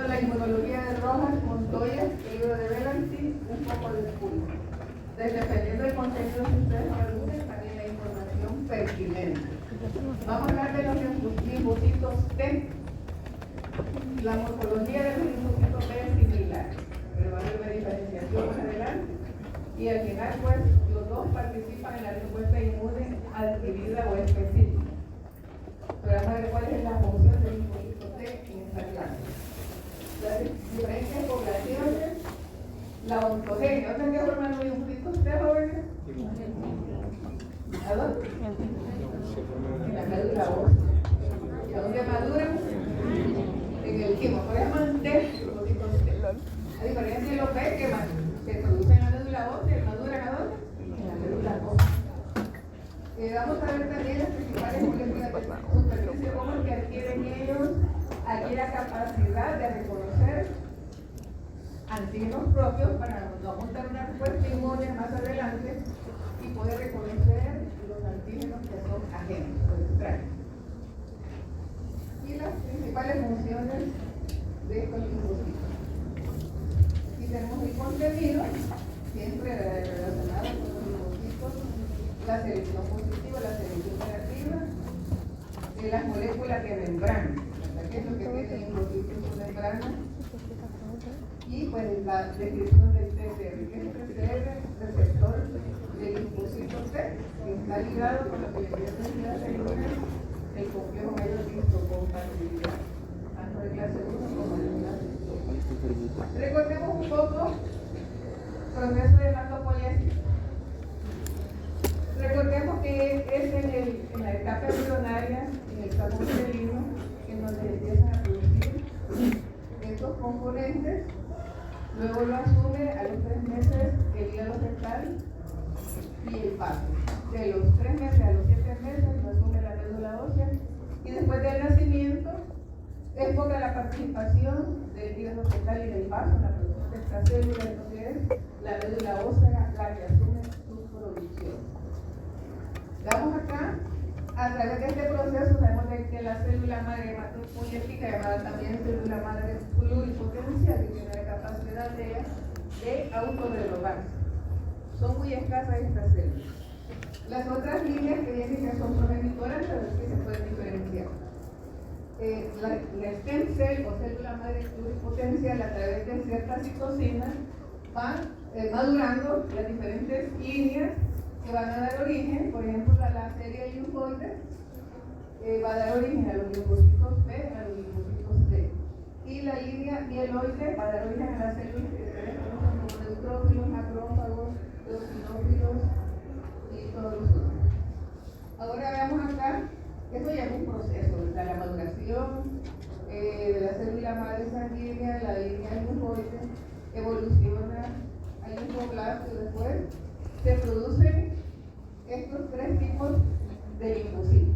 con la inmunología de Rojas, Montoya, el libro de Belancy, un poco de Pulpo. Dependiendo del contenido que ustedes pregunten, también la información pertinente. Vamos a hablar de los linfocitos T. La morfología de los linfocitos T es similar, pero va a haber una diferenciación más adelante. Y al final, pues, los dos participan en la respuesta inmune adquirida o específica. Pero vamos a ver cuál es la función del linfocito T en esta clase. Las diferentes poblaciones, la ontogenia. ¿Dónde se forman los linfocitos T, jóvenes? ¿A dónde? En la médula ósea. ¿Y a dónde maduran? En el quimo. Por eso llaman T, linfocitos T. A diferencia de los B que se producen en la médula ósea, ¿maduran a dónde? En la médula ósea. Vamos a ver también las principales moléculas de superficie, cómo es que adquieren ellos aquí la capacidad de reconocer antígenos propios para no montar una respuesta inmune más adelante y poder reconocer los antígenos que son ajenos o extraños. Y las principales funciones de estos linfocitos. Y tenemos el contenido, siempre relacionado con los linfocitos, la selección positiva, la selección negativa, de las moléculas de membrana, que es lo que tiene el linfocito en su membrana, y pues la descripción del TCR, que es el TCR receptor del linfocito T, que está ligado con la biodiversidad celular, el complejo mayor de histocompatibilidad, tanto de clase 1 como de clase 2. Recordemos un poco el proceso de hematopoiesis. Recordemos que es en la etapa embrionaria, en el saco uterino, en donde empiezan a producir estos componentes. Luego lo asume a los 3 meses el hígado fetal y el paso. De los 3 meses a los 7 meses lo asume la médula ósea. Y después del nacimiento es poca la participación del hígado fetal y del paso en la producción de esta célula, entonces es la médula ósea la que asume su producción. Vamos acá, a través de este proceso sabemos que la célula madre hematopoyética, llamada también célula madre pluripotencial, que tiene la capacidad de autorrenovarse. Son muy escasas estas células. Las otras líneas que vienen que son progenitoras, pero que se pueden diferenciar. La stem cell o célula madre pluripotencial, a través de ciertas citocinas, van madurando las diferentes líneas que van a dar origen, por ejemplo, la serie linfoide va a dar origen a los linfocitos B, a los linfocitos T. Y la línea mieloide va a dar origen a las células que se conocen como neutrófilos, macrófagos, eosinófilos y todos los otros. Ahora veamos acá, esto ya es un proceso, ¿verdad? La maduración de la célula madre sanguínea, la línea linfoide, evoluciona al linfoblasto y después se producen estos 3 tipos de linfocitos: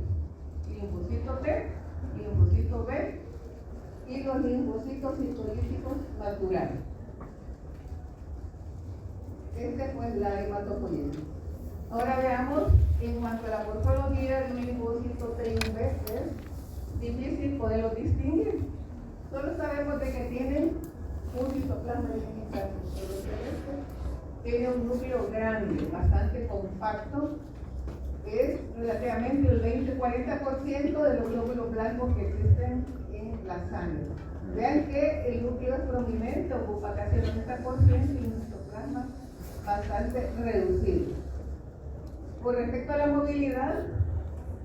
linfocito T, linfocito B y los linfocitos citolíticos naturales. Pues la hematopoiesis. Ahora veamos, en cuanto a la morfología de un linfocito T y un B, es difícil poderlo distinguir. Solo sabemos de que tienen un citoplasma de tiene un núcleo grande, bastante compacto, es relativamente el 20-40% de los glóbulos blancos que existen en la sangre. Vean que el núcleo es prominente, ocupa casi el 90% y un citoplasma bastante reducido. Por respecto a la movilidad,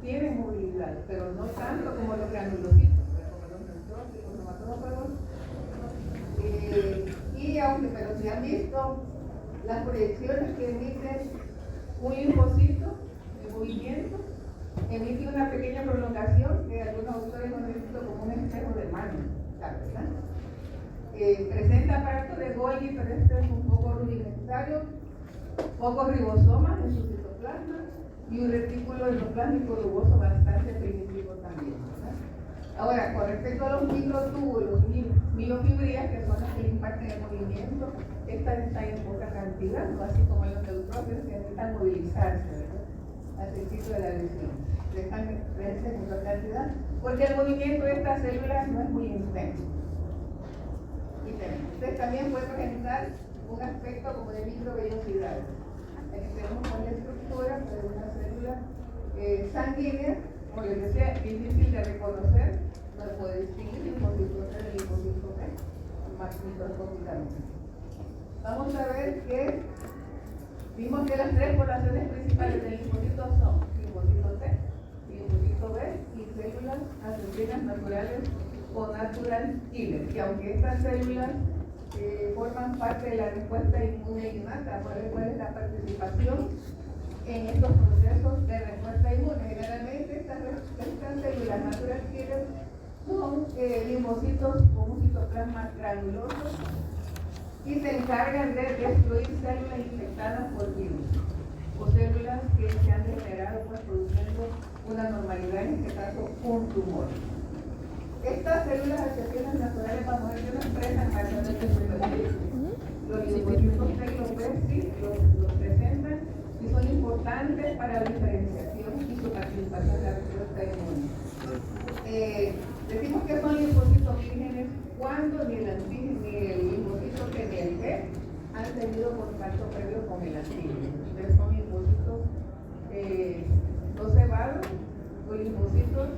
tienen movilidad, pero no tanto como los granulocitos, como los neutrófilos, los macrófagos. Pero si han visto las proyecciones que emite un linfocito de movimiento, emite una pequeña prolongación que algunos autores han descrito como un espejo de mano, ¿verdad? Presenta aparato de Golgi, pero este es un poco rudimentario, pocos ribosomas en su citoplasma y un retículo endoplasmico rugoso bastante primitivo también, ¿verdad? Ahora, con respecto a los microtúbulos, miofibrillas, que son las que imparten el movimiento, estas están en poca cantidad, ¿no? Así como los neutrófilos que necesitan movilizarse, ¿verdad? Hacia el sitio de la lesión. Están presentes en poca cantidad, porque el movimiento de estas células no es muy intenso. Entonces también puede presentar un aspecto como de microvellosidad. Aquí tenemos una estructura de una célula sanguínea, como les decía, difícil de reconocer, no se puede distinguir linfocito T del linfocito B microscópicamente. Vamos a ver que vimos que las tres poblaciones principales del linfocito son linfocito T, linfocito B y células asociadas naturales o natural killer, que aunque estas células forman parte de la respuesta inmune innata, ¿cuál es la participación en estos procesos de respuesta inmune? Generalmente estas células natural killer son linfocitos o un citoplasma granuloso y se encargan de destruir células infectadas por virus o células que se han degenerado pues produciendo una normalidad, en este caso un tumor. Estas células asociativas naturales, vamos a ver que no expresan altamente los linfocitos T y los B sí los presentan y son importantes para la diferenciación y su participación en la respuesta inmune. Decimos que son linfocitos vírgenes cuando ni el antígeno ni el linfocito T ni el B han tenido contacto previo con el antígeno. Entonces son linfocitos no cebados o linfocitos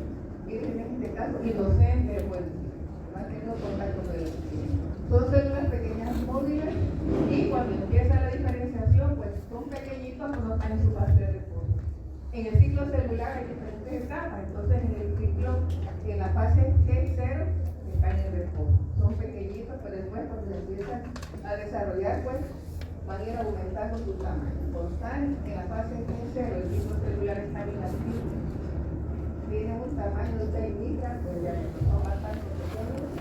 vírgenes, en este caso inocentes, bueno, no han tenido contacto con el antígeno. Son células pequeñas móviles y cuando empieza la diferenciación, pues son pequeñitos, pero no están en su fase de reposo. En el ciclo celular hay diferentes etapas, entonces en el ciclo, en la fase G0, están en reposo. Son pequeñitos, pero después cuando se empiezan a desarrollar, pues van a ir aumentando su tamaño. Cuando están en la fase G0, el ciclo celular está inactivo. Tiene un tamaño de 6 micras, pues ya no bastante pequeños.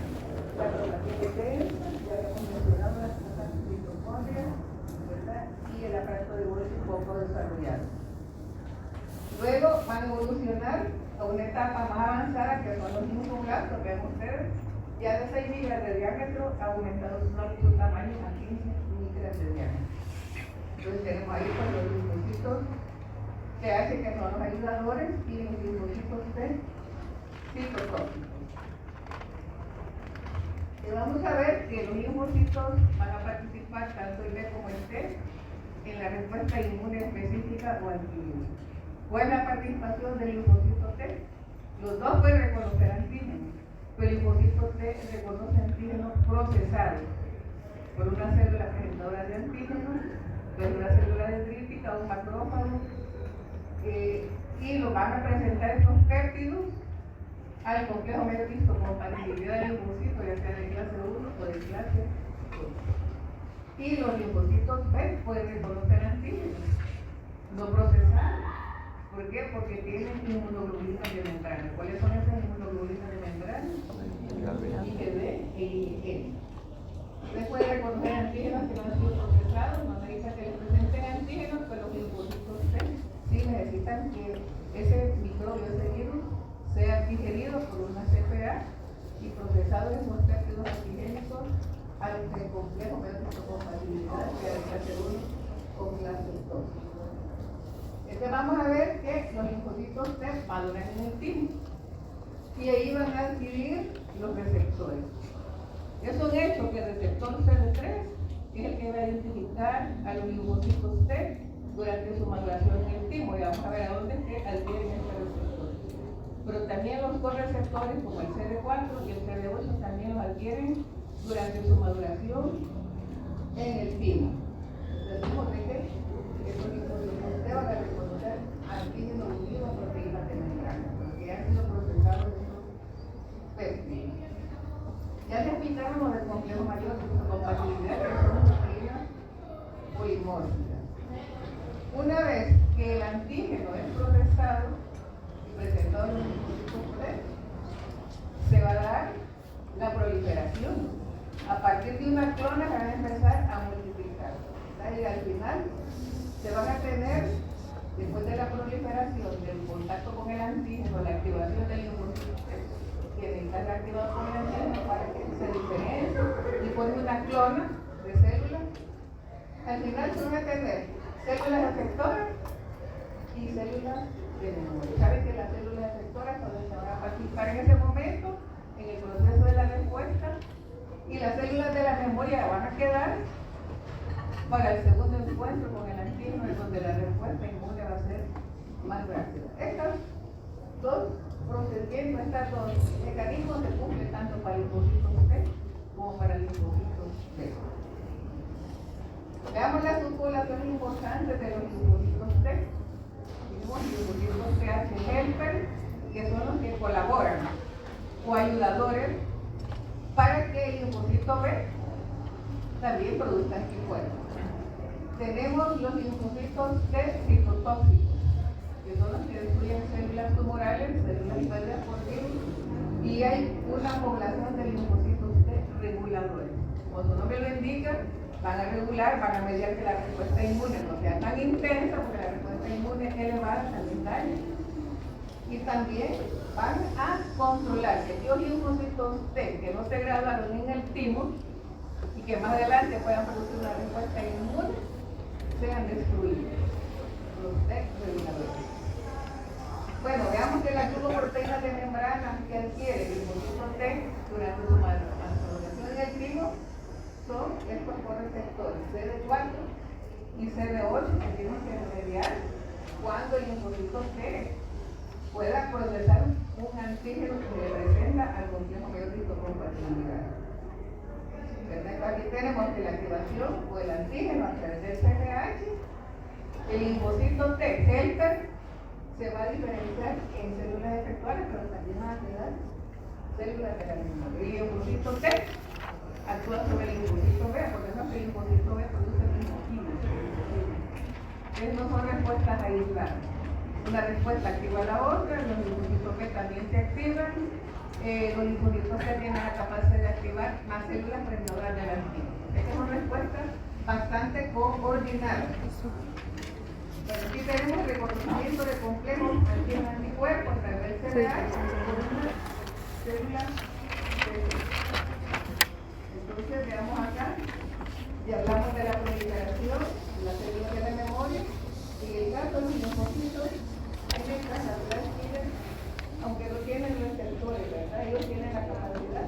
La población de densa, ya hemos mencionado las mitocondrias, ¿verdad? Y el aparato de Golgi un poco desarrollado. Luego van a evolucionar a una etapa más avanzada que son los linfoblastos, vean ustedes, ya de 6 micras de diámetro ha aumentado su tamaño a 15 micras de diámetro. Entonces tenemos ahí pues, los linfocitos TH que son los ayudadores y los linfocitos T citotóxicos. Y vamos a ver que los linfocitos van a participar tanto el B como el T en la respuesta inmune específica o antivirus. ¿Cuál es la participación del linfocito T? Los dos pueden reconocer antígenos, pero el linfocito T reconoce antígenos procesados por una célula presentadora de antígenos, pues una célula dendrítica o un macrófago, y lo van a presentar estos péptidos al complejo medio histocompatibilidad del linfocito, ya sea de clase 1 o de clase 2. Y los linfocitos B pueden reconocer antígenos no procesados. ¿Por qué? Porque tienen inmunoglobulinas de membrana. ¿Cuáles son esas inmunoglobulinas de membrana? IgD e IgM. Usted puede reconocer antígenos que no han sido procesados, no necesita que les presenten antígenos, pero los linfocitos T sí necesitan que ese microbio, ese virus, sea digerido por una CPA y procesado en esos péptidos antigénicos al complejo medio histocompatibilidad, sea de clase 1 o clase 2. Entonces vamos a ver que los linfocitos T maduran en el timo y ahí van a adquirir los receptores. Es un hecho que el receptor CD3 es el que va a identificar a los linfocitos T durante su maduración en el timo y vamos a ver a dónde es que adquieren este receptor. Pero también los correceptores como el CD4 y el CD8 también los adquieren durante su maduración en el timo. Decimos de que estos linfocitos T van a reconocer antígenos unidos a proteínas de membrana, porque han sido procesados en estos péptidos. Ya les explicamos del complejo mayor de histocompatibilidad, que son proteínas polimórficas. Una vez que el antígeno es procesado y presentado en los linfocitos T, se va a dar la proliferación. A partir de una clona van a empezar a multiplicar. Y al final se van a tener, después de la proliferación, del contacto con el antígeno, la activación del linfocito T, que necesita ser activado con el antígeno para que se diferencie y forme una clona de células. Al final se van a tener células efectoras y células de memoria. Saben que las células efectoras son las que van a participar en ese momento en el proceso de la respuesta Y las células de la memoria van a quedar para el segundo encuentro con el antígeno, en donde la respuesta inmune va a ser más rápida. Estos dos procedimientos, estos dos mecanismos se cumplen tanto para el linfocito T como para el linfocito B. Veamos las subpoblaciones importantes de los linfocitos T. Tenemos linfocitos TH helper, que son los que colaboran o ayudadores para que el linfocito B también produzca anticuerpos. Tenemos los linfocitos T citotóxicos, que son los que destruyen células tumorales, células invadidas por virus, y hay una población de linfocitos T reguladores. Como su nombre lo indica, van a regular, van a mediar que la respuesta inmune no sea tan intensa, porque la respuesta inmune elevada también daña. Y también van a controlar que aquellos linfocitos T que no se graduaron en el timo y que más adelante puedan producir una respuesta inmune, sean destruidos. Los T reguladores. Bueno, veamos que las glucoproteínas de membrana que adquiere el linfocito T durante su manipulación en el timo son estos correceptores CD4 y CD8 que tienen que mediar cuando el linfocito T pueda procesar un antígeno que representa al complejo mayor de histocompatibilidad. Perfecto, aquí tenemos que la activación o el antígeno a través del CNH, el linfocito T helper se va a diferenciar en células efectuales, pero también van a quedar células de la misma. El linfocito T actúa sobre el linfocito B, porque no es que el linfocito B produce el mismo químico. Esas no son respuestas aisladas. Una respuesta activa a la otra, los linfocitos B también se activan, los linfocitos B tienen la capacidad de activar más células prendedoras del antígeno. Estas son respuestas bastante coordinadas. Bueno, aquí tenemos el reconocimiento de complejos antígeno-anticuerpos a través del CDH por una célula Entonces veamos acá, y hablamos de la proliferación de las células de la memoria. En el caso de los linfocitos, hay letras naturales que, aunque no tienen receptores, ¿verdad? Ellos tienen la capacidad.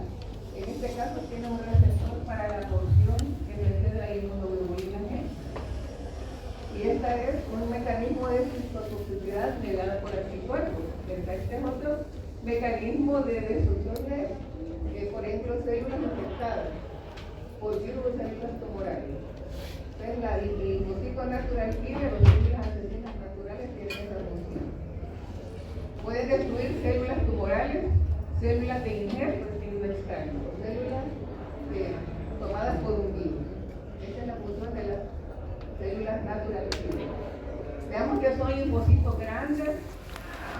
En este caso tienen un receptor para la absorción de la inmunoglobulina G. Y esta es un mecanismo de citotoxicidad negada por anticuerpos. Este es otro mecanismo de destrucción de, por ejemplo, células infectadas por virus de células tumorales. Entonces, el linfocito natural killer, los células asesinas naturales, tienen esa función. Pueden destruir células tumorales, células de injerto, células extrañas, o células tomadas por un virus. Esa es la función de las células naturales killer. Veamos que son linfocitos grandes,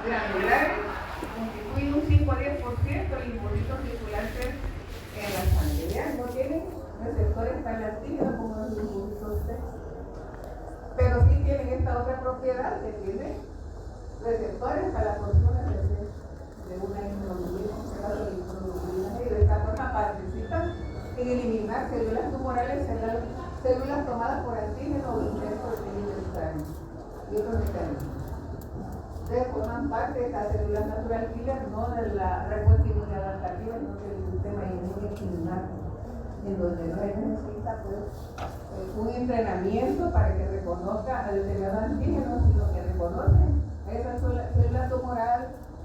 granulares, constituyen un 5 a 10% de linfocitos circulantes en la sangre. Vean, no tienen receptores para el antígeno como los linfocitos T, pero sí tienen esta otra propiedad que tiene receptores para la porción de una inmunoglobulina, y de esta forma participan en eliminar células tumorales, células tomadas por antígeno o injertos de virus extraño y otros mecanismos. Ustedes forman parte de estas células natural killer, no de la respuesta inmune adaptativa, sino del sistema inmune innato, en donde no se necesita pues, un entrenamiento para que reconozca a determinados antígenos, sino que reconoce a esa célula tumoral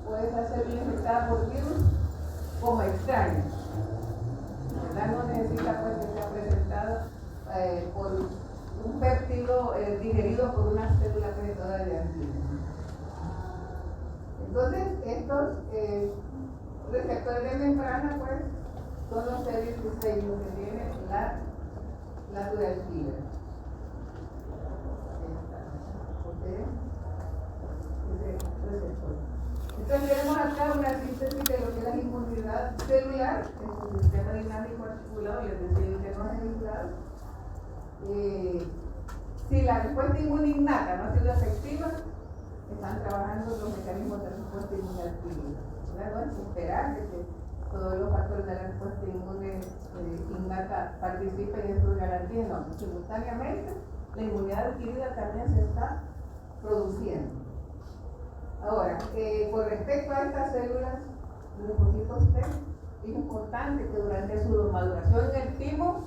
o esa célula infectada por virus como extraña. No necesita pues, que sea presentada por un péptido digerido por una célula protectora de antígenos. Entonces, estos receptores de membrana, pues, son los CD16 que tiene la natural killer. Entonces tenemos acá una síntesis de lo que es la inmunidad celular en su sistema dinámico articulado, les decía que no es aislado. Si la respuesta inmune innata no ha sido efectiva, están trabajando los mecanismos de respuesta inmune adquirida. No es esperar que todos los factores de la respuesta inmune innata participen en sus garantías, no, simultáneamente la inmunidad adquirida también se está produciendo. Ahora, con respecto a estas células, linfocitos T, es importante que durante su maduración en el timo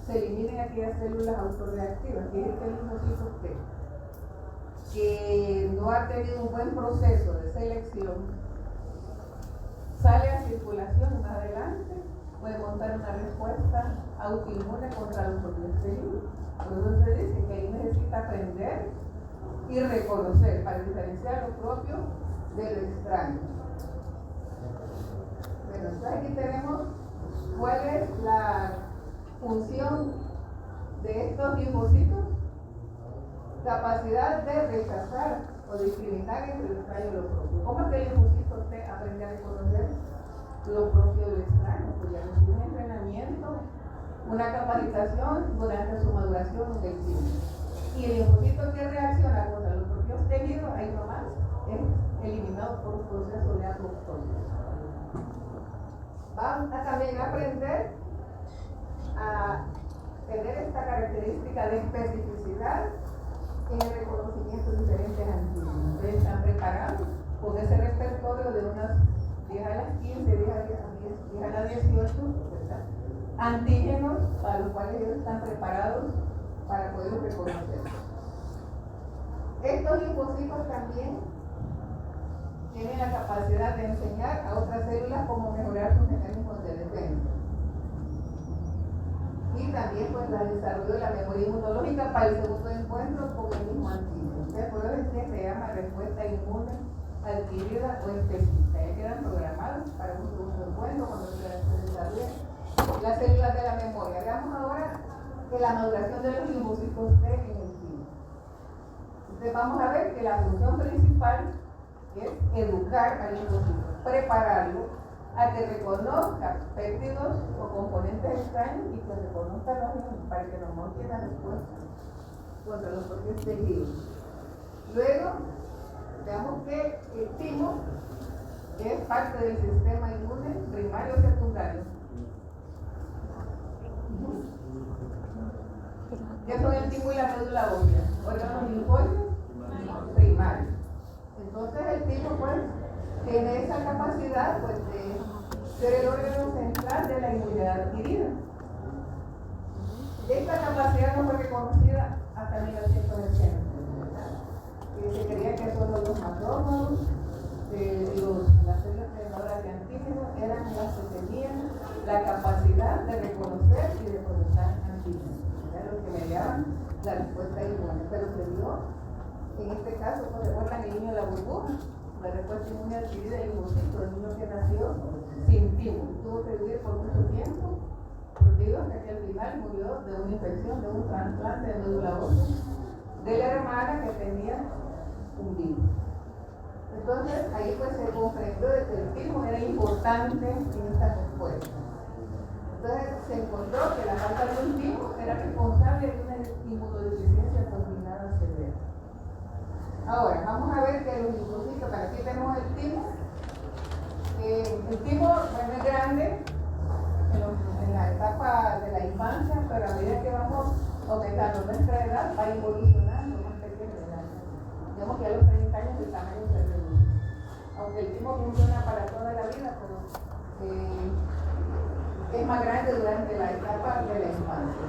se eliminen aquellas células autorreactivas, que es el linfocito T, que no ha tenido un buen proceso de selección, sale a circulación más adelante, puede montar una respuesta autoinmune contra los propios peligros. Por eso se dice que ahí necesita aprender y reconocer para diferenciar lo propio de lo extraño. Bueno, entonces aquí tenemos cuál es la función de estos linfocitos: capacidad de rechazar o discriminar entre lo extraño y lo propio. ¿Cómo es que el linfocito T aprende a reconocer lo propio del extraño? Pues ya recibe un entrenamiento, una capacitación durante su maduración del timo. Y el linfocito que reacciona contra los propios tejidos, ahí nomás, es eliminado por un proceso de apoptosis. Vamos a también aprender a tener esta característica de especificidad en el reconocimiento de diferentes antígenos. Ustedes están preparados con ese repertorio de unas 10 a las 15, 10 a las 18, ¿verdad? Antígenos para los cuales ellos están preparados para poder reconocer. Estos linfocitos también tienen la capacidad de enseñar a otras células cómo mejorar sus mecanismos de defensa. Y también pues el desarrollo de la memoria inmunológica para el segundo encuentro con el mismo antígeno. Por eso es que se llama respuesta inmune adquirida o específica. Ya quedan programados para un segundo encuentro cuando se desarrollen las células de la memoria. Veamos ahora que la maduración de los linfocitos T en el timo. Entonces vamos a ver que la función principal es educar al linfocito, prepararlo a que reconozca péptidos o componentes extraños y que reconozca los mismos para que nos monte la respuesta contra los propios tejidos. Luego, veamos que el timo es parte del sistema inmune primario o secundario. ¿Qué son el timo y la médula ósea? Órganos linfóides primarios. Entonces el timo pues tiene esa capacidad pues de ser el órgano central de la inmunidad adquirida. Esta capacidad no fue reconocida hasta 1980. Se creía que solo los macrófagos, las células generadoras de antígenos eran las que tenían la capacidad de reconocer y de procesar antígenos. Eran los que mediaban la respuesta inmune, pero se dio. En este caso, pues recuerdan el niño de la burbuja, la respuesta inmune adquirida del linfocito, el niño que nació sin timo, tuvo que vivir por mucho tiempo, protegido hasta que al final murió de una infección, de un trasplante de médula ósea, de la hermana que tenía un virus. Entonces, ahí pues se comprendió de que el timo era importante en esta respuesta. Entonces, se encontró que la falta de un timo era responsable de una inmunodeficiencia combinada severa. Ahora, vamos a ver que los linfocitos, aquí tenemos el timo. El timo bueno, es grande en la etapa de la infancia, pero a medida que vamos aumentando nuestra edad, va evolucionando más pequeño. Digamos que a los 30 años el tamaño se reduce. Aunque el timo funciona para toda la vida, pero es más grande durante la etapa de la infancia.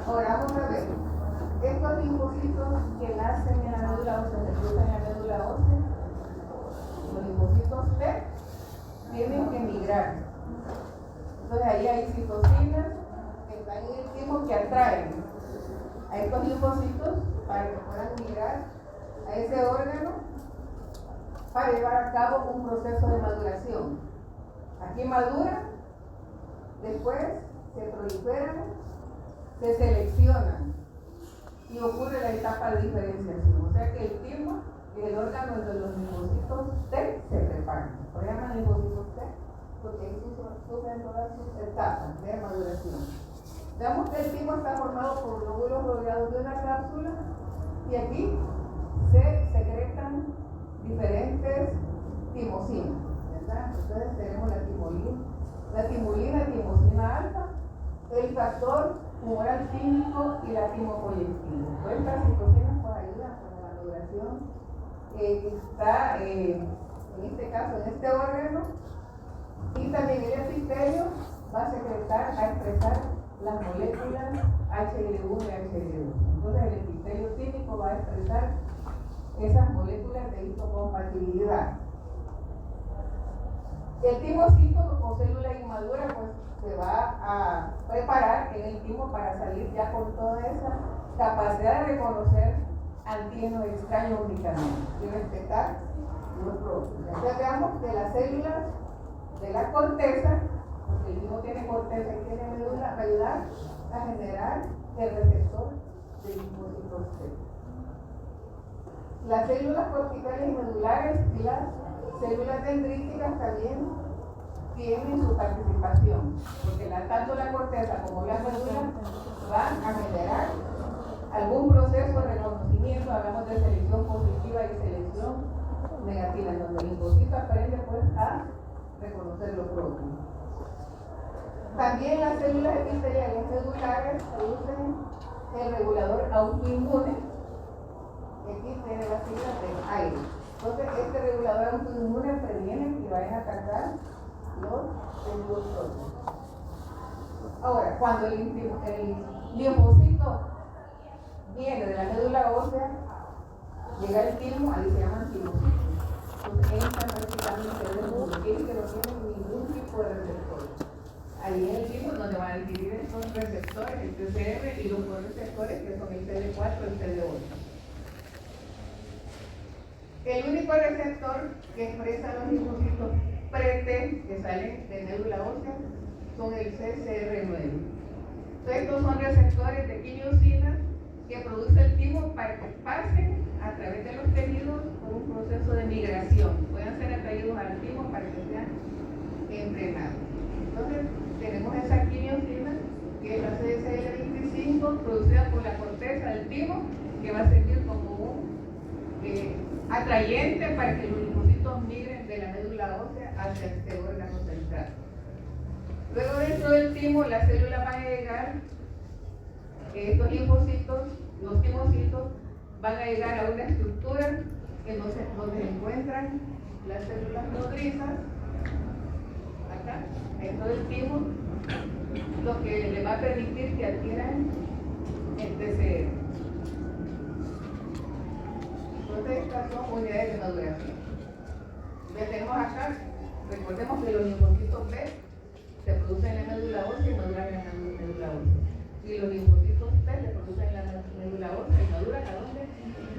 Ahora vamos a ver. Estos linfocitos que nacen en la médula ósea, se cruzan en la médula ósea, los linfocitos T, tienen que migrar. Entonces ahí hay citocinas que están en el timo que atraen a estos linfocitos para que puedan migrar a ese órgano para llevar a cabo un proceso de maduración. Aquí maduran, después se proliferan, se seleccionan y ocurre la etapa de diferenciación. O sea que el timo y el órgano de los linfocitos T se preparan. Por eso llaman linfocitos T, porque ahí sufren todas sus etapas de maduración. Veamos que el timo está formado por glóbulos rodeados de una cápsula y aquí se secretan diferentes timocinas, ¿verdad? Entonces tenemos la timosina alfa, el factor humoral químico y la timoproyectina. Todas estas citocinas pues ayudan con la maduración que está en este caso en este órgano, y también ellas va a secretar, a expresar las moléculas HL1 y HL2. Entonces el epitelio típico va a expresar esas moléculas de histocompatibilidad. El timocito o célula inmadura pues se va a preparar en el timo para salir ya con toda esa capacidad de reconocer antígenos extraños únicamente y respetar los propios. Entonces veamos que las células de la corteza, porque el timo tiene corteza y tiene médula, va a ayudar a generar el receptor de linfocitos T. Las células corticales y medulares y las células dendríticas también tienen su participación, porque tanto la corteza como la médula van a generar algún proceso de reconocimiento. Hablamos de selección positiva y selección negativa, en donde el linfocito aprende pues a reconocer lo propio. También las células epiteliales medulares producen el regulador autoinmune. Aquí tiene las siglas de aire. Entonces, este regulador autoinmune previene que vayan a atacar los tejidos propios. Ahora, cuando el linfocito viene de la médula ósea, llega el timo, ahí se llaman timocitos. Entonces, entran prácticamente en el mundo, que no tienen ningún tipo de receptor. Ahí en el timo donde van a adquirir estos receptores, el TCR y los receptores que son el CD4 y el CD8. El único receptor que expresa los linfocitos pre-T que salen de médula ósea son el CCR9. Entonces, estos son receptores de quimiosinas que produce el timo para que pasen a través de los tejidos por un proceso de migración. Puedan ser atraídos al timo para que sean entrenados. Entonces, tenemos esa quimiosina que es la CSL25 producida por la corteza del timo, que va a servir como un atrayente para que los linfocitos migren de la médula ósea hacia este órgano central. Luego, dentro del timo, las células van a llegar, estos linfocitos, los timocitos, van a llegar a una estructura en donde se encuentran las células nodrizas, acá, dentro del timo, lo que le va a permitir que adquieran el TCR. Entonces, estas son unidades de maduración. Ya tenemos acá, recordemos que los linfocitos B se producen en la médula ósea y maduran en la médula ósea. Y los linfocitos T se producen en la médula ósea y maduran ¿a dónde?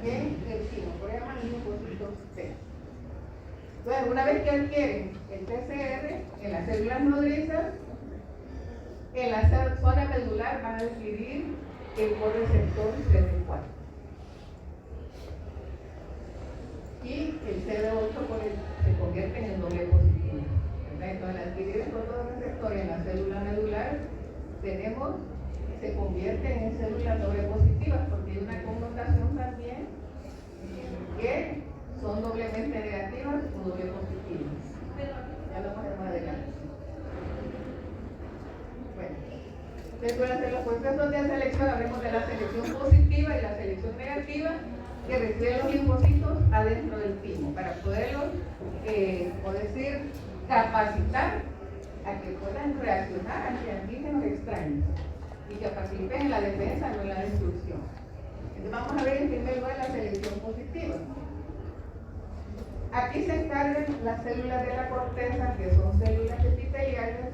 En el timo, por eso llaman linfocitos T. Entonces, una vez que adquieren el TCR en las células nodrizas, en la zona medular van a adquirir el correceptor CD4. Y el CD8 se convierte en doble positivo. Entonces, al adquirir estos dos receptores en la célula medular, se convierten en células doble positivas, porque hay una connotación también que son doblemente negativas o doble positivas. Ya lo vamos más adelante. Bueno, dentro de los procesos de selección hablemos de la selección positiva y la selección negativa, que reciben los linfocitos adentro del timo para poderlos, o decir, capacitar a que puedan reaccionar ante antígenos extraños y que participen en la defensa, no en la destrucción. Entonces vamos a ver en primer lugar la selección positiva. Aquí se encargan las células de la corteza, que son células epiteliales,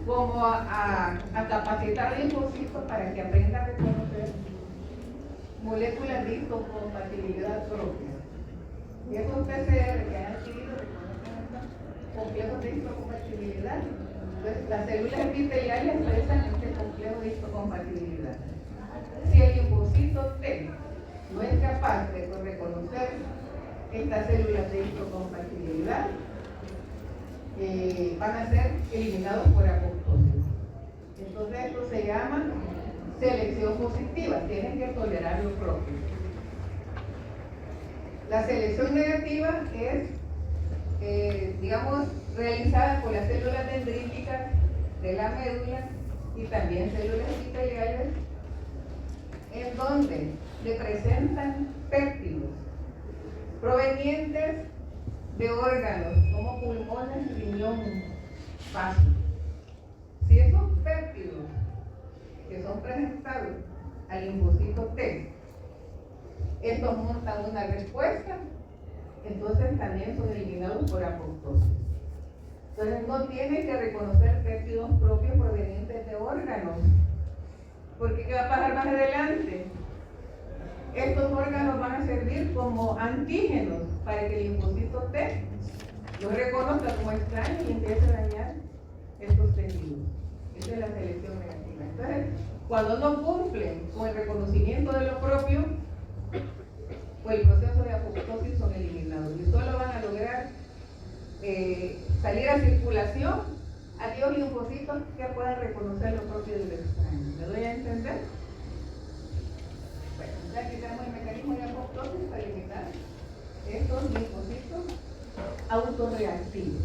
como a capacitar linfocitos para que aprendan a reconocer moléculas de histocompatibilidad propia. Y esos PCR que han adquirido complejos de histocompatibilidad, entonces las células epiteliales expresan este complejo de histocompatibilidad. Si el linfocito T no es capaz de reconocer estas células de histocompatibilidad, van a ser eliminados por apoptosis. Entonces esto se llama selección positiva, tienen que tolerar lo propio. La selección negativa es, digamos, realizada por las células dendríticas de la médula y también células epiteliales, en donde le presentan péptidos provenientes de órganos como pulmones, riñón, vaso. que son presentados al linfocito T, estos montan una respuesta, entonces también son eliminados por apoptosis. Entonces no tienen que reconocer péptidos propios provenientes de órganos, porque ¿qué va a pasar más adelante? Estos órganos van a servir como antígenos para que el linfocito T los reconozca como extraños y empiece a dañar estos tejidos. Esa es la selección negativa. Entonces, cuando no cumplen con el reconocimiento de lo propio, pues el proceso de apoptosis son eliminados y solo van a lograr salir a circulación aquellos linfocitos que puedan reconocer lo propio del extraño. ¿Me doy a entender? Bueno, ya aquí tenemos el mecanismo de apoptosis para eliminar estos linfocitos autorreactivos.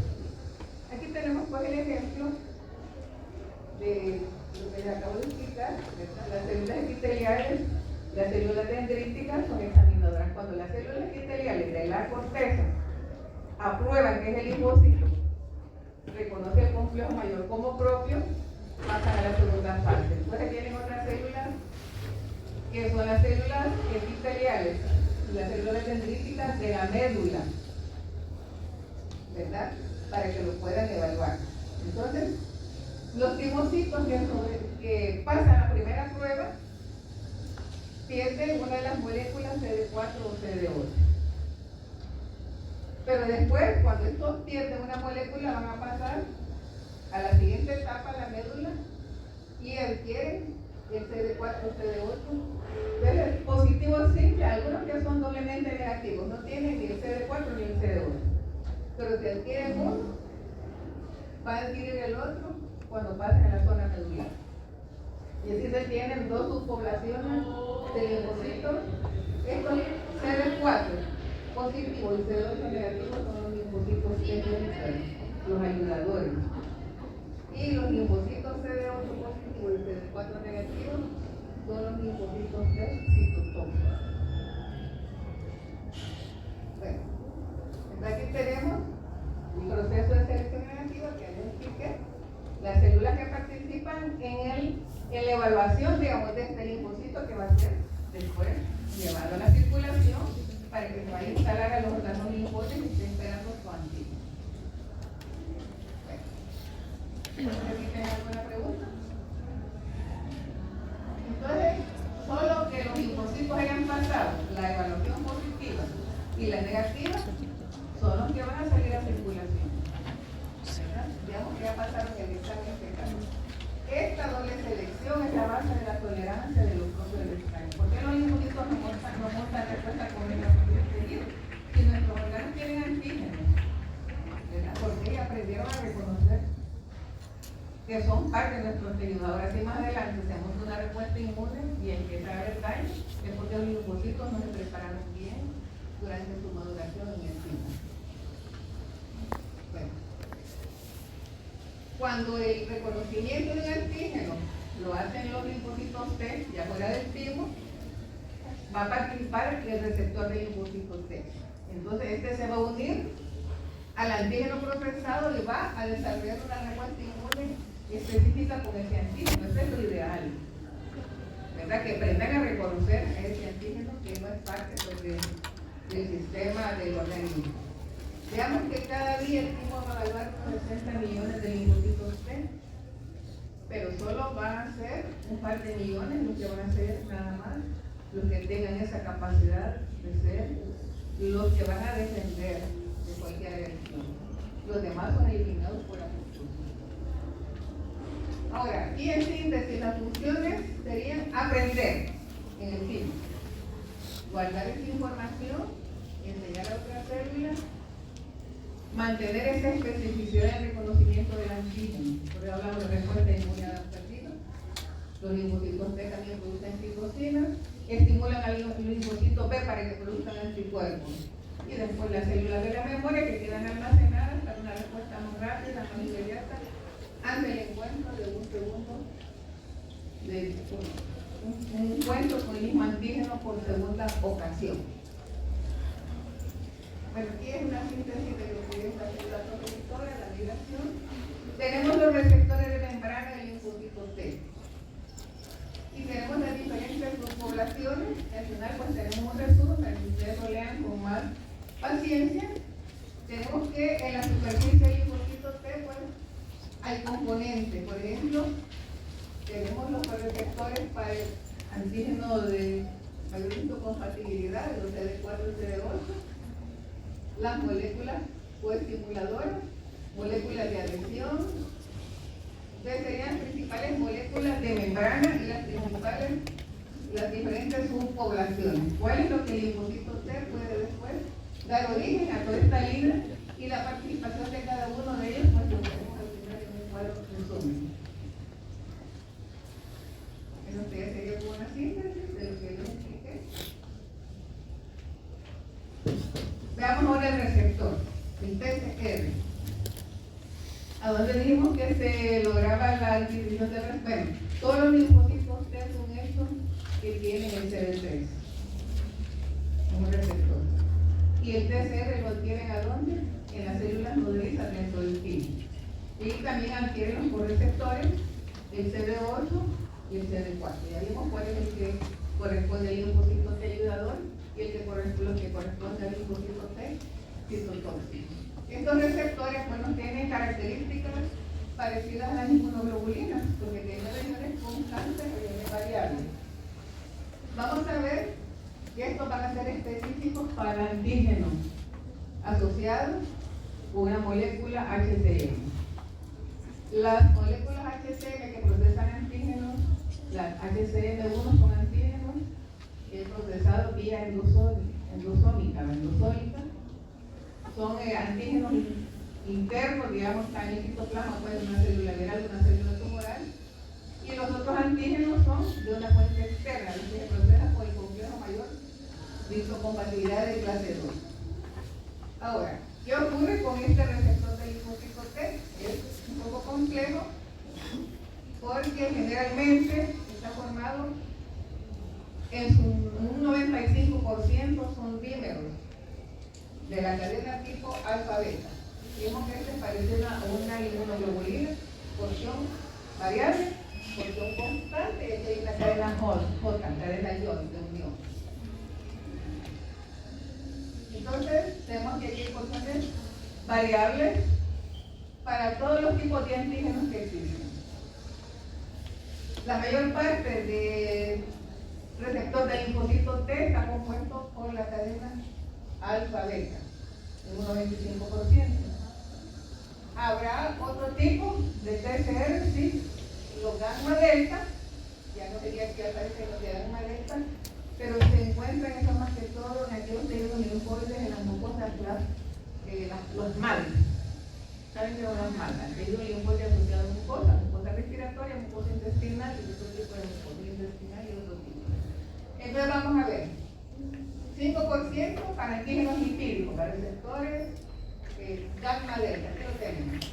Aquí tenemos pues el ejemplo de lo que les acabo de explicar, ¿verdad? Las células epiteliales, las células dendríticas son examinadoras. Cuando las células epiteliales de la corteza aprueban que es el linfocito, reconoce el complejo mayor como propio, pasan a la segunda fase. Después tienen otras células que son las células epiteliales y las células dendríticas de la médula, ¿verdad? Para que lo puedan evaluar. Entonces, los timocitos que pasan la primera prueba pierden una de las moléculas CD4 o CD8. Pero después, cuando estos pierden una molécula, van a pasar a la siguiente etapa, la médula, y adquieren el CD4 o CD8. Entonces, positivo simple, algunos que son doblemente negativos, no tienen ni el CD4 ni el CD8. Pero si adquieren uno, va a adquirir el otro cuando pasen a la zona medular. Y así se tienen dos subpoblaciones de linfocitos. Estos CD4 positivos y CD8 negativos son los linfocitos T, los ayudadores. Y los linfocitos CD8 positivos y CD4 negativos son los linfocitos T citotóxicos. Bueno, entonces aquí tenemos el proceso de selección negativa que les expliqué. Las células que participan en la evaluación, digamos, de este linfocito que va a ser después llevado a la circulación para que se vaya a instalar a los órganos linfóticos y esté esperando su antígeno. Bueno, ¿tienen alguna pregunta? Entonces, solo que los linfocitos hayan pasado la evaluación positiva y la negativa son los que van a salir a circulación. Digamos que ya pasaron el examen fecal. Esta doble selección es la base de la tolerancia de los propios del extraño. ¿Por qué los linfocitos no muestran respuesta correcta por el tejido? Si nuestros órganos tienen antígenos, ¿verdad? Porque ellos aprendieron a reconocer que son parte de nuestros tejidos. Ahora sí, más adelante hacemos una respuesta inmune y empieza a haber daño, es porque los linfocitos no se prepararon bien durante su maduración en el tiempo. Bueno. Cuando el reconocimiento de un antígeno lo hacen los linfocitos T, ya fuera del timo, va a participar el receptor del linfocito T. Entonces este se va a unir al antígeno procesado y va a desarrollar una respuesta inmune específica con ese antígeno. Eso es lo ideal, ¿verdad? Que aprendan a reconocer a ese antígeno que no es parte pues, del sistema del organismo. Veamos que cada día el timo va a evaluar unos 60 millones de linfocitos T, pero solo van a ser un par de millones los que van a ser nada más los que tengan esa capacidad de ser los que van a defender de cualquier agresión. Los demás son eliminados por apoptosis. Ahora, aquí en síntesis las funciones serían aprender en el timo, guardar esa información, enseñar a otras células, mantener esa especificidad de reconocimiento del antígeno. Por eso hablamos de respuesta inmune adaptativa. Los linfocitos T también producen citocinas, estimulan al linfocito B para que produzcan anticuerpos. Y después las células de la memoria que quedan almacenadas para una respuesta más rápida, más inmediata, ante el encuentro de un segundo, un encuentro con el mismo antígeno por segunda ocasión. Bueno, aquí es una síntesis de lo que es la célula protectora, la migración. Tenemos los receptores de membrana del linfocito T. hay componentes. Por ejemplo, tenemos los receptores para el antígeno de mayor histocompatibilidad, los CD4 y CD8, las moléculas coestimuladoras, moléculas de adhesión. Entonces serían principales moléculas de membrana y las diferentes subpoblaciones. ¿Cuál es lo que el linfocito T puede después dar origen a toda esta línea? Y la participación de cada uno de ellos, pues lo tenemos al final en un cuadro resumen. Eso sería como una síntesis de lo que yo expliqué. Veamos ahora el receptor, el TCR. ¿A dónde dijimos que se lograba la adquisición de receptor? Todos los linfocitos T son estos que tienen el CD3 como receptor. Y el TCR lo adquieren ¿a dónde? En las células nodrizas dentro del pino. Y también adquieren los correceptores, el CD8 y el CD4. Ya vimos cuál es el que corresponde al linfocito T ayudador y el que corresponde al linfocito T citotóxico. Estos receptores, bueno, tienen características parecidas a las inmunoglobulinas, porque tienen regiones constantes y regiones variables. Vamos a ver que estos van a ser específicos para antígenos asociados con una molécula HCM. Las moléculas HCM que procesan antígenos, las HCM1 son antígenos procesados vía endosómica, son antígenos internos, digamos, están en el citoplasma, puede ser una célula viral, una célula tumoral, y los otros antígenos son de una fuente externa, que se procesa por el complejo mayor de histocompatibilidad de clase 2. Ahora, ¿qué ocurre con este receptor del linfocito T? Es un poco complejo porque generalmente está formado en un 95% son dímeros de la cadena tipo alfa-beta. Vimos que este parece una inmunoglobulina, porción variable, porción constante, y esta es la cadena J, cadena ion de unión. Entonces, tenemos que aquí hay porciones variables para todos los tipos de antígenos que existen. La mayor parte del receptor del linfocito T está compuesto por la cadena alfa-beta, en un 95%. Habrá otro tipo de TCR, sí, los gamma-delta, ya no sería que aparecen los de gamma-delta, pero se encuentran eso más que todo en aquellos tejidos linfoides en las mucosas, los MALS. ¿Saben qué son los MALS? Tejido linfoide asociado a mucosa respiratoria, mucosa intestinal y otro tipo de mucosa intestinal y otro tipo. Entonces vamos a ver. 5% para antígenos lipídicos, para receptores gamma-delta. ¿Qué lo tenemos?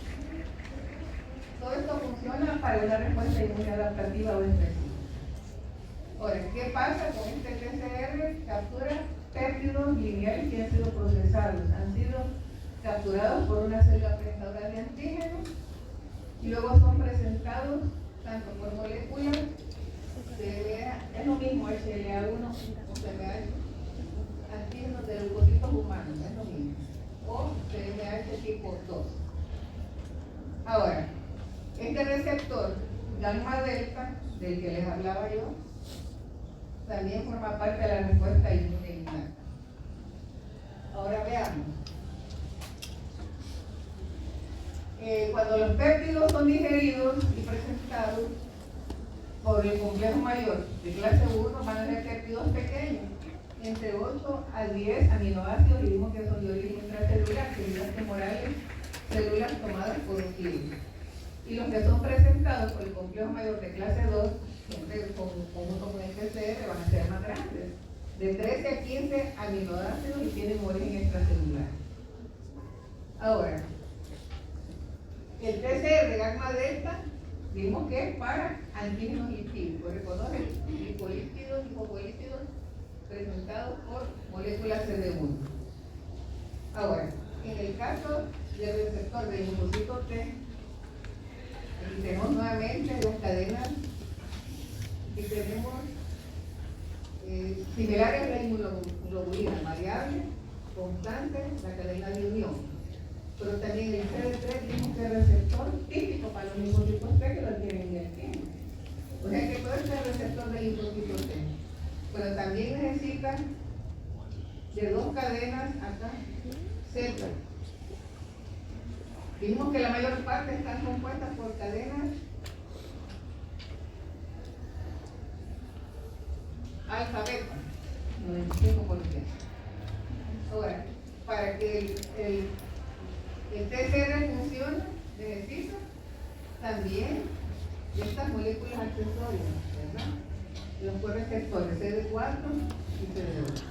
Todo esto funciona para una respuesta inmune adaptativa o específica. Ahora, ¿qué pasa con este TCR? Captura péptidos lineales que han sido procesados, han sido capturados por una célula prestadora de antígenos y luego son presentados tanto por moléculas es lo mismo HLA1 o CMH, antígenos de leucocitos humanos, es lo mismo, o CMH tipo 2. Ahora, este receptor gamma-delta del que les hablaba yo también forma parte de la respuesta inmune innata. Ahora veamos. Cuando los péptidos son digeridos y presentados por el complejo mayor de clase 1, van a ser péptidos pequeños, entre 8 a 10 aminoácidos, y vimos que son de origen intracelular, células tumorales, células tomadas por un clima. Y los que son presentados por el complejo mayor de clase 2, siempre junto con el TCR, van a ser más grandes, de 13 a 15 aminoácidos y tienen origen extracelular. Ahora, el TCR gamma-delta vimos que es para antígenos lipídicos, reconoce lipolipídidos y fosfolípidos presentados por moléculas CD1. Ahora, en el caso del receptor del linfocito T, aquí tenemos nuevamente dos cadenas y tenemos similares a la inmunoglobulina, variable, constante, la cadena de unión. Pero también el CD3 vimos que es receptor típico para cadenas acá, Z. Vimos que la mayor parte están compuestas por cadenas alfabetas, 95%. Ahora, para que el TCR funcione, necesita también estas moléculas accesorias, ¿verdad? Los correceptores CD4 y CD8.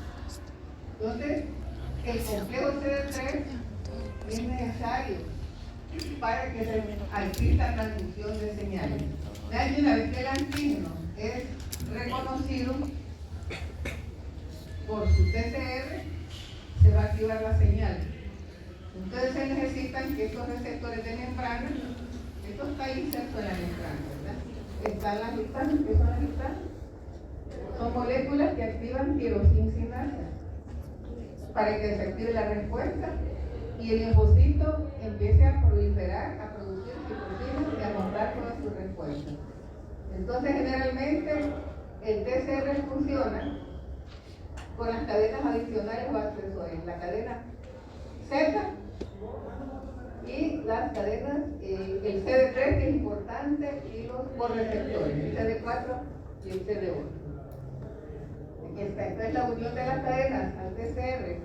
Entonces, el complejo CD3 es necesario para que se exista transducción de señales. Una vez que el antígeno es reconocido por su TCR, se va a activar la señal. Entonces se necesitan que estos receptores de membrana, esto está inserto en la membrana, ¿verdad? Están las histamina, ¿qué son las histamina? Son moléculas que activan tirosincinasa para que se active la respuesta y el linfocito empiece a proliferar, a producir citocinas y a montar toda su respuesta. Entonces, generalmente, el TCR funciona con las cadenas adicionales o accesorias, la cadena Z y las cadenas, el CD3 que es importante y los correceptores, el CD4 y el CD8. Esta es la unión de las cadenas al TCR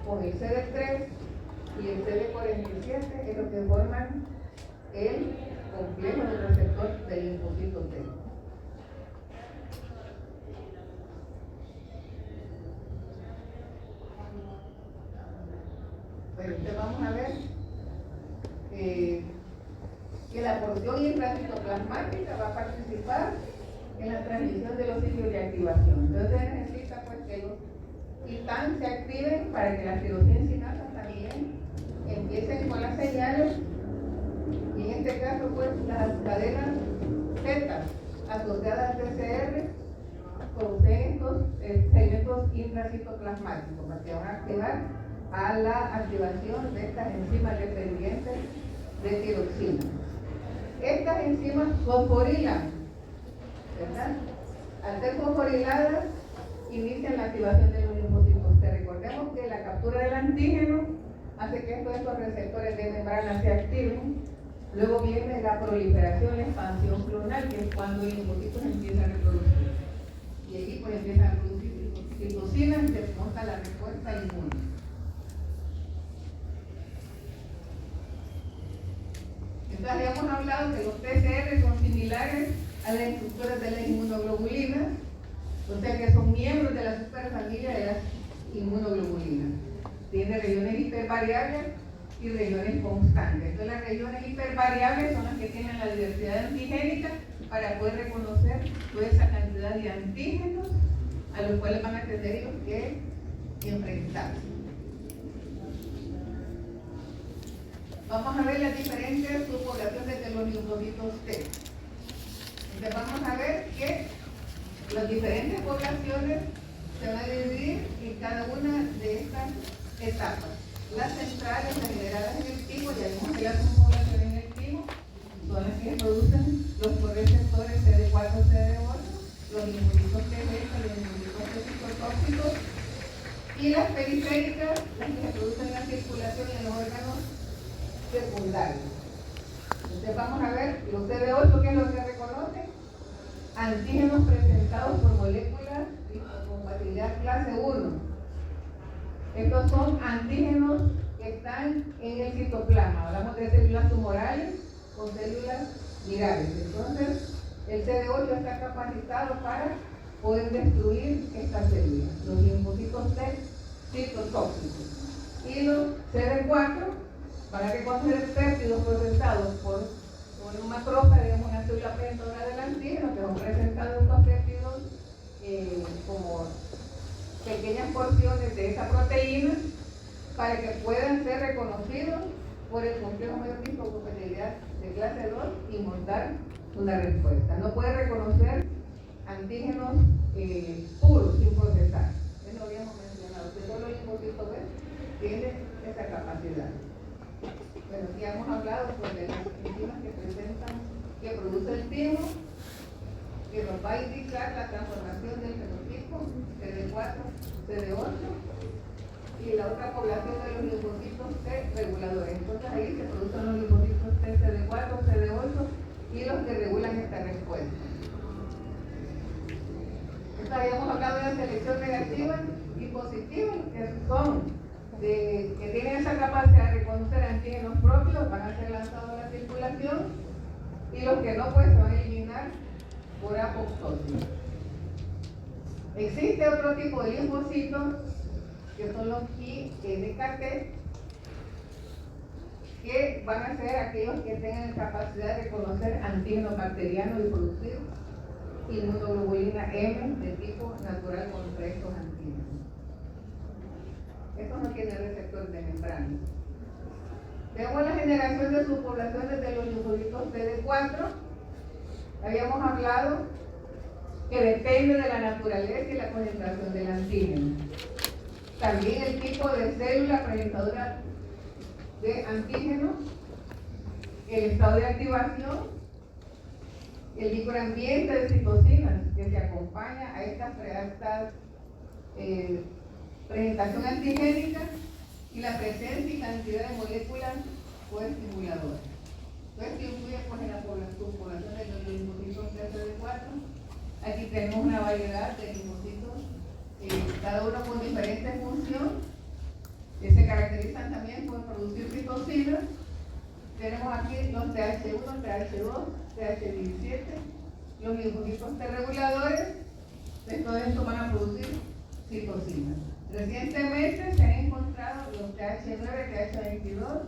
con el CD3 y el CD47 es lo que forman el complejo del receptor del linfocito T. Bueno, entonces vamos a ver que la porción intracitoplasmática va a participar en la transmisión de los ciclos de activación. Entonces se necesita pues que los ITAN se activen para que las tirosinas también empiecen con las señales y en este caso pues las cadenas Z asociadas al TCR producen estos segmentos intracitoplasmáticos que van a activar a la activación de estas enzimas dependientes de tiroxina. Estas enzimas fosforilan, ¿verdad? Al ser fosforiladas, inician la activación de los linfocitos T. Recordemos que la captura del antígeno hace que estos receptores de membrana se activen. Luego viene la proliferación, la expansión clonal, que es cuando los linfocitos empiezan a reproducir. Y ahí pues empiezan a producir citocinas y se monta la respuesta inmune. Entonces habíamos hablado que los TCR son similares a las estructuras de las inmunoglobulinas, o sea que son miembros de la superfamilia de las inmunoglobulinas. Tiene regiones hipervariables y regiones constantes. Entonces las regiones hipervariables son las que tienen la diversidad antigénica para poder reconocer toda esa cantidad de antígenos a los cuales van a tener ellos que enfrentarse. Vamos a ver las diferentes subpoblaciones de los linfocitos T. Entonces vamos a ver que las diferentes poblaciones se van a dividir en cada una de estas etapas. Las centrales, las generadas en el timo, ya vimos que las subpoblaciones en el timo son las que producen los correceptores CD4, CD8, los linfocitos T beta, los linfocitos T citotóxicos, y las periféricas, las que se producen en la circulación y en los órganos secundarios. Entonces vamos a ver los CD8, que es lo que reconoce antígenos presentados por moléculas de compatibilidad clase 1. Estos son antígenos que están en el citoplasma. Hablamos de células tumorales o células virales. Entonces el CD8 está capacitado para poder destruir estas células, los linfocitos T citotóxicos. Y los CD4 para que cuando sean péptidos procesados por un macrófago, digamos una célula presentora del antígeno, que son presentados estos péptidos como pequeñas porciones de esa proteína para que puedan ser reconocidos por el complejo meiotípico con compatibilidad de clase 2 y montar una respuesta. No puede reconocer antígenos puros sin procesar. Eso lo habíamos mencionado, que solo el linfocito B tiene esa capacidad. Bueno, ya hemos hablado sobre las enzimas que produce el timo, que nos va a indicar la transformación del fenotipo CD4, CD8, y la otra población de los linfocitos T reguladores. Entonces ahí se producen los linfocitos T, CD4, CD8 y los que regulan esta respuesta. Entonces habíamos hablado de la selección negativa y positiva, que son que tienen esa capacidad de reconocer antígenos propios, van a ser lanzados a la circulación, y los que no, pues se van a eliminar por apoptosis. Existe otro tipo de linfocitos que son los INKT, que van a ser aquellos que tengan capacidad de reconocer antígenos bacterianos y producir inmunoglobulina M de tipo natural contra estos antígenos. Estos no tienen receptor de membrana. Tenemos la generación de subpoblaciones de los linfocitos CD4. Habíamos hablado que depende de la naturaleza y la concentración del antígeno. También el tipo de célula presentadora de antígeno, el estado de activación, el microambiente de citocinas que se acompaña a esta presentación antigénica, y la presencia y cantidad de moléculas coestimuladoras. Entonces, que influye pues, en la subpoblación de los linfocitos CD4. Aquí tenemos una variedad de linfocitos, cada uno con diferente función, que se caracterizan también por producir citocinas. Tenemos aquí los TH1, TH2, TH17, los linfocitos T reguladores. Todo esto van a producir citocinas. Recientemente se han encontrado los TH9, TH22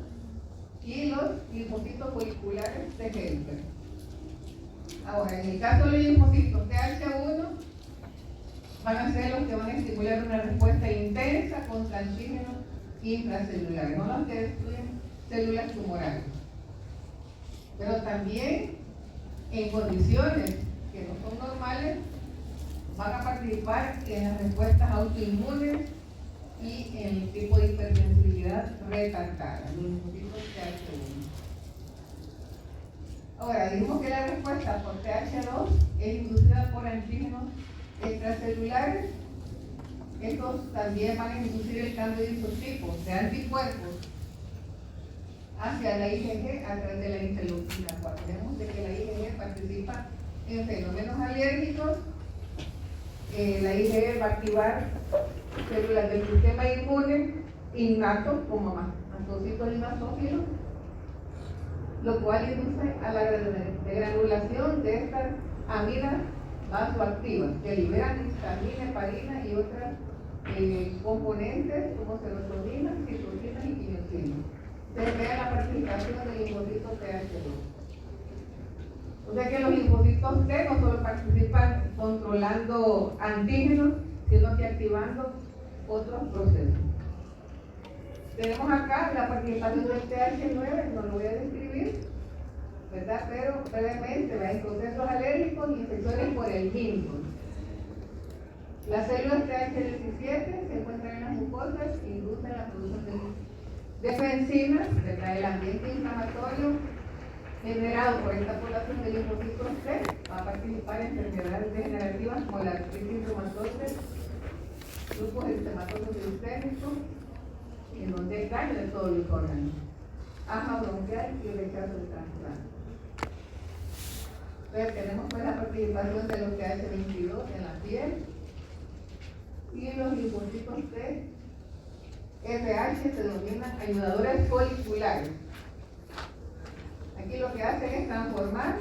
y los linfocitos foliculares de Helper. Ahora, en el caso de los linfocitos TH1, van a ser los que van a estimular una respuesta intensa contra antígenos intracelulares, no los que destruyen células tumorales. Pero también, en condiciones que no son normales, van a participar en las respuestas autoinmunes y en el tipo de hipersensibilidad retardada, los linfocitos TH1. Ahora, dijimos que la respuesta por TH2 es inducida por antígenos extracelulares. Estos también van a inducir el cambio de isotipos de anticuerpos hacia la IgG a través de la interleucina 4. Vemos de que la IgG participa en fenómenos alérgicos. La IgG va a activar células del sistema inmune innato como mastocitos y mastófilos, lo cual induce a la degranulación de estas aminas vasoactivas que liberan histamina, heparina y otras componentes como serotonina, citocinas y quimiocinas. Ustedes vean la participación del linfocito TH2. O sea que los linfocitos T no solo participan controlando antígenos, sino que activando otros procesos. Tenemos acá la participación del TH9, no lo voy a describir, ¿verdad? Pero brevemente, en procesos alérgicos y infecciones por el limbo. Las células TH17 se encuentran en las mucosas e inducen la producción de defensinas, ¿verdad? El ambiente inflamatorio generado por esta población de linfocitos T va a participar en enfermedades degenerativas como la artritis reumatoide, grupos eritematosos sistémicos, en donde hay daño de todos los órganos, asma bronquial y rechazo de trasplante. Entonces tenemos pues la participación de los TH22 en la piel y los linfocitos T FH se denominan ayudadores foliculares. Aquí lo que hacen es transformar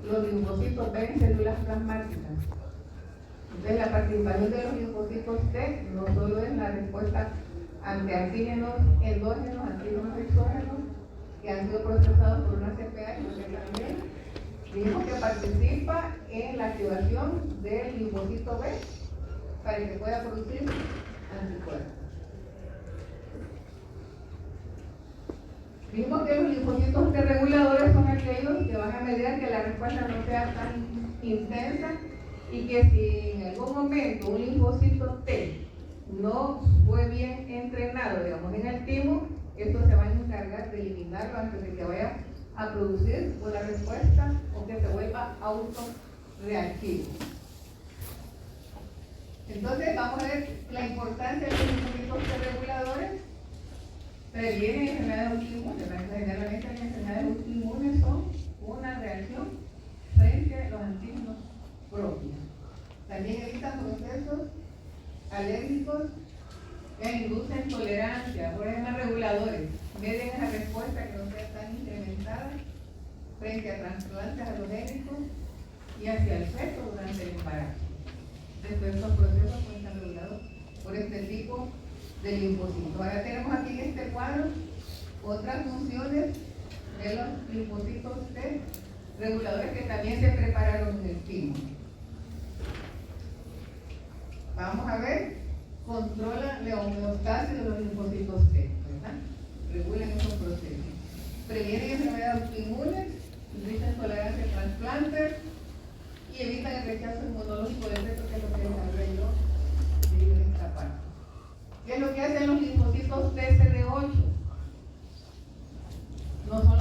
los linfocitos B en células plasmáticas. Entonces la participación de los linfocitos T no solo es la respuesta ante antígenos endógenos, antígenos exógenos que han sido procesados por una CPA, sino que también dijimos que participa en la activación del linfocito B para que pueda producir anticuerpos. Dijimos que los linfocitos T reguladores son aquellos que van a mediar que la respuesta no sea tan intensa y que si en algún momento un linfocito T no fue bien entrenado, digamos, en el timo, esto se va a encargar de eliminarlo antes de que vaya a producir una respuesta o que se vuelva autorreactivo. Entonces vamos a ver la importancia de los linfocitos linfocitos T reguladores previenen enfermedades autoinmunes. Generalmente las enfermedades autoinmunes son una reacción frente a los antígenos propios. También evitan procesos alérgicos que inducen tolerancia, por ejemplo, reguladores. Miden esa respuesta que no sea tan incrementada frente a trasplantes alogénicos y hacia el feto durante el embarazo. Después estos procesos pueden estar regulados por este tipo de linfocitos. Ahora tenemos aquí en este cuadro otras funciones de los linfocitos T reguladores que también se prepararon en el timo. Vamos a ver, controla la homeostasis de los linfocitos T, ¿verdad? Regulan esos procesos. Previenen enfermedades autoinmunes, inducen tolerancia a trasplantes y evitan el rechazo inmunológico del feto, que es lo que les hablé yo en esta parte. ¿Qué es lo que hacen los linfocitos TCD8? No son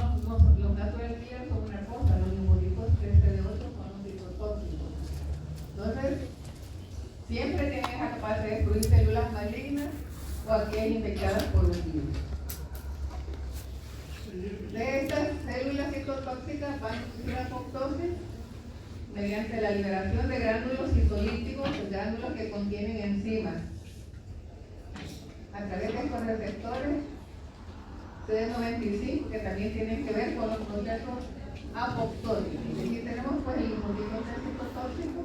los natural killers son una cosa, los linfocitos TCD8 son los citotóxicos. Entonces, siempre tienen esa capacidad de destruir células malignas o aquellas infectadas por un virus. De estas células citotóxicas van a producir apoptosis mediante la liberación de gránulos citolíticos, gránulos que contienen enzimas. A través de estos receptores CD95, que también tienen que ver con los procesos apoptóticos. Y aquí tenemos pues el linfocito citotóxico,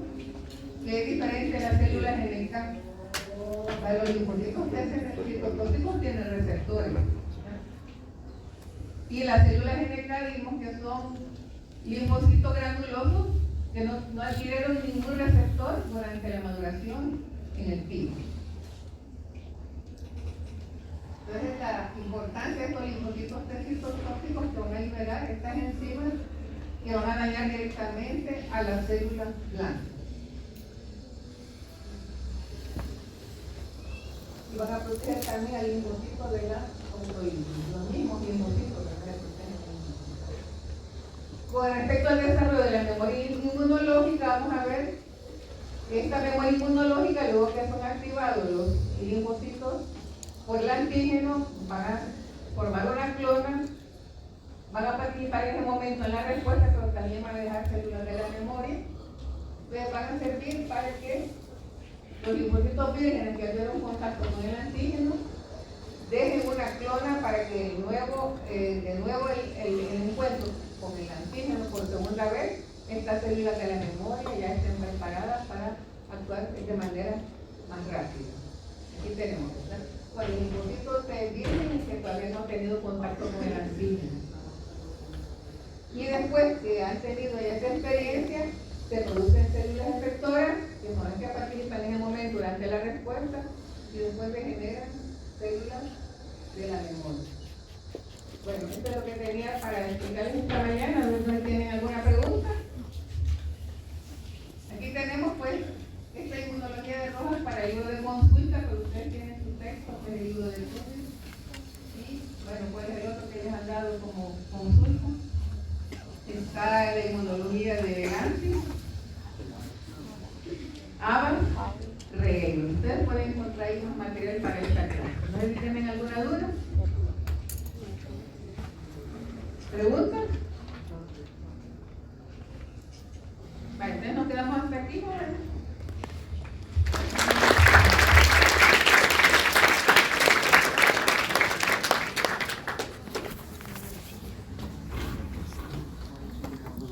que es diferente de las células NK. Para los linfocitos citotóxicos tienen receptores. Y las células NK vimos que son linfocitos granulosos que no adquirieron ningún receptor durante la maduración en el pico. Entonces, la importancia de estos linfocitos citotóxicos que van a liberar estas enzimas que van a dañar directamente a las células blancas. Y van a proteger también al linfocito de la autoinmune, los mismos linfocitos que protegen. Con respecto al desarrollo de la memoria inmunológica, vamos a ver esta memoria inmunológica, luego que son activados los linfocitos por el antígeno, van a formar una clona, van a participar en ese momento en la respuesta, pero también van a dejar células de la memoria. Entonces van a servir para que los linfocitos vírgenes que tuvieron contacto con el antígeno dejen una clona para que de nuevo el encuentro con el antígeno por segunda vez, estas células de la memoria ya estén preparadas para actuar de manera más rápida. Aquí tenemos, ¿verdad? Con los linfocitos vírgenes que todavía no han tenido contacto con el antígeno. Y después que han tenido ya esa experiencia, se producen células efectoras que son las que participan en ese momento durante la respuesta y después se generan células de la memoria. Bueno, esto es lo que tenía para explicarles esta mañana. A ver si tienen alguna pregunta. Aquí tenemos pues esta inmunología de Rojas para el libro de consulta, pero ustedes tienen su texto, que es el libro de estudio. Y bueno, pues el otro que les han dado como consulta. Está la inmunología de Nancy, Ava, Regueiro. Ustedes pueden encontrar ahí más material para esta clase. ¿No sé si tienen alguna duda? ¿Preguntas? Vale, entonces nos quedamos hasta aquí, ¿no?